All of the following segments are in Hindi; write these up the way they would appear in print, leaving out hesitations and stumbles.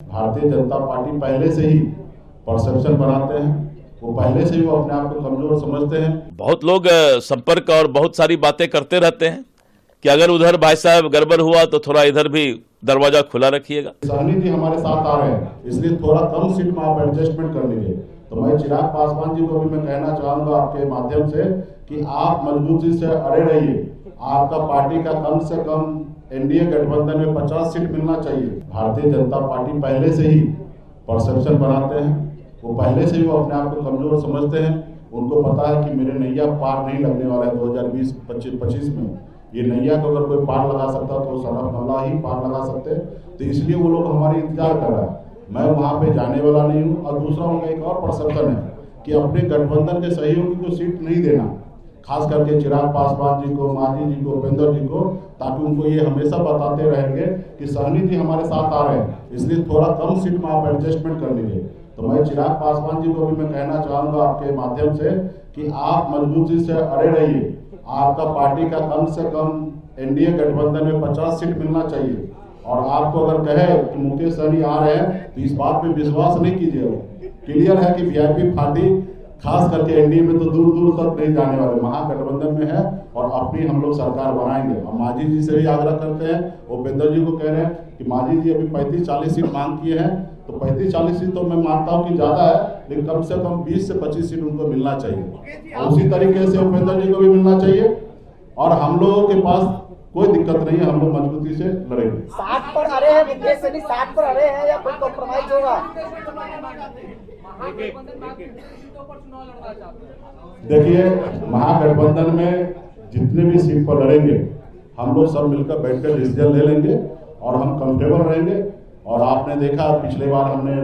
भारतीय जनता पार्टी पहले से ही परसेप्शन बनाते हैं, वो पहले से ही वो अपने आप को कमजोर समझते हैं। बहुत लोग संपर्क और बहुत सारी बातें करते रहते हैं कि अगर उधर भाई साहब गड़बड़ हुआ तो थोड़ा इधर भी दरवाजा खुला रखिएगा। सहनी जी हमारे साथ आ रहे हैं, इसलिए थोड़ा कम सीट में आप एडजस्टमेंट कर लीजिए। तो मैं चिराग पासवान जी को भी मैं कहना चाहूंगा आपके माध्यम से कि आप मजबूती से अड़े रहिए। आपका पार्टी का कम से कम एनडीए गठबंधन में 50 सीट मिलना चाहिए। भारतीय जनता पार्टी पहले से ही परसेप्शन बनाते हैं, वो पहले से ही वो अपने आप को कमजोर समझते हैं। उनको पता है कि मेरे नैया पार नहीं लगने वाला है 2020-25 में। ये नैया को अगर कोई पार लगा सकता तो सनफ मल्ला ही पार लगा सकते। तो इसलिए वो लोग हमारे इंतजार कर रहा है। मैं वहाँ पे जाने वाला नहीं हूँ। और दूसरा उनका एक और परसेप्शन है कि अपने गठबंधन के सहयोगी को सीट नहीं देना, खास करके चिराग पासवान जी को, मांझी जी को, उपेंद्र जी को, ताकि उनको ये हमेशा बताते रहेंगे कि सहनी जी हमारे साथ आ रहे हैं, इसलिए थोड़ा कम सीट में आप एडजस्टमेंट कर लीजिए। तो मैं चिराग पासवान जी को भी मैं कहना चाहूँगा आपके माध्यम से कि आप मजबूती से अड़े रहिए। आपका पार्टी का कम से कम एनडीए गठबंधन में 50 सीट मिलना चाहिए। और आपको अगर कहे कि मुकेश सहनी आ रहे हैं तो इस बात पे विश्वास नहीं कीजिए। क्लियर है कि वीआईपी पार्टी खास करके एनडीए में तो दूर दूर तक नहीं जाने वाले, महागठबंधन में है और अपनी हम लोग सरकार बनाएंगे। और मांझी जी से भी आग्रह करते हैं, उपेंद्र जी को कह रहे हैं कि मांझी जी अभी 35-40 सीट मांग किए हैं, तो 35-40 सीट तो मैं मानता हूं कि ज़्यादा है, लेकिन कम से कम 20 से 25 सीट उनको मिलना चाहिए। और उसी तरीके से उपेंद्र जी को भी मिलना चाहिए। और हम लोगों के पास कोई दिक्कत नहीं है, हम लोग मजबूती से लड़ेंगे। 60 पर अड़े हैं मुकेश सहनी, 60 पर अड़े हैं या कोई कॉम्प्रोमाइज होगा? देखिए, महागठबंधन में जितने भी सीट पर लड़ेंगे हम लोग सब मिलकर बैठकर डिसीजन ले लेंगे और हम कंफर्टेबल रहेंगे। और आपने देखा पिछले बार हमने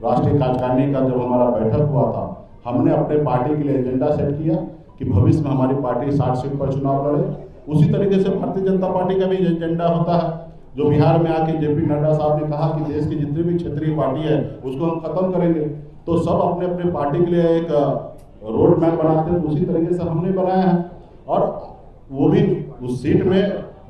राष्ट्रीय कार्यकारिणी का जब हमारा बैठक हुआ था, हमने अपने पार्टी के लिए एजेंडा सेट किया कि भविष्य में हमारी पार्टी 60 सीट पर चुनाव लड़े। उसी तरीके से भारतीय जनता पार्टी का भी एजेंडा होता है, जो बिहार में आके जेपी नड्डा साहब ने कहा कि देश की जितनी भी क्षेत्रीय पार्टी है उसको हम खत्म करेंगे। तो सब अपने अपने पार्टी के लिए एक रोड मैप बनाते हैं, उसी तरीके से हमने बनाया है। और वो भी उस सीट में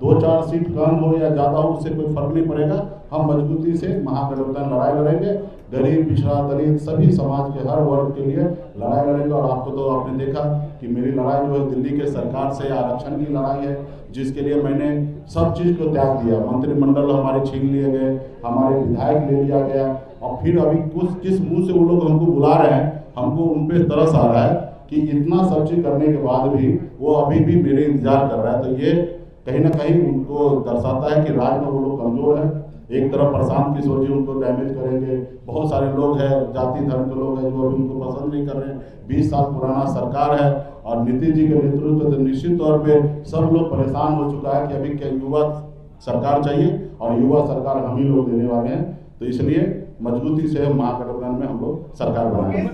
2-4 सीट कम हो या ज़्यादा हो, उससे कोई फर्क नहीं पड़ेगा। हम मजबूती से महागठबंधन लड़ाई लड़ेंगे, गरीब, पिछड़ा, दलित सभी समाज के हर वर्ग के लिए लड़ाई लड़ेंगे। और आपको तो आपने देखा कि मेरी लड़ाई जो है दिल्ली के सरकार से आरक्षण की लड़ाई है, जिसके लिए मैंने सब चीज़ को त्याग दिया। मंत्रिमंडल हमारे छीन लिए गए, हमारे विधायक ले लिया गया, और फिर अभी कुछ किस मुँह से वो लोग हमको बुला रहे हैं, हमको उन पर तरस आ रहा है कि इतना सब चीज़ करने के बाद भी वो अभी भी मेरे इंतजार कर रहा है। तो ये कहीं ना कहीं उनको दर्शाता है कि राज्य में वो लोग कमजोर है। एक तरफ प्रशांत किशोर जी उनको डैमेज करेंगे, बहुत सारे लोग हैं, जाति धर्म के लोग हैं जो अभी उनको पसंद नहीं कर रहे हैं। 20 साल पुराना सरकार है और नीतीश जी के नेतृत्व तो निश्चित तौर पे सब लोग परेशान हो चुका है कि अभी क्या युवा सरकार चाहिए, और युवा सरकार हम ही लोग देने वाले हैं। तो इसलिए मजबूती से महागठबंधन में हम लोग सरकार बनाएंगे।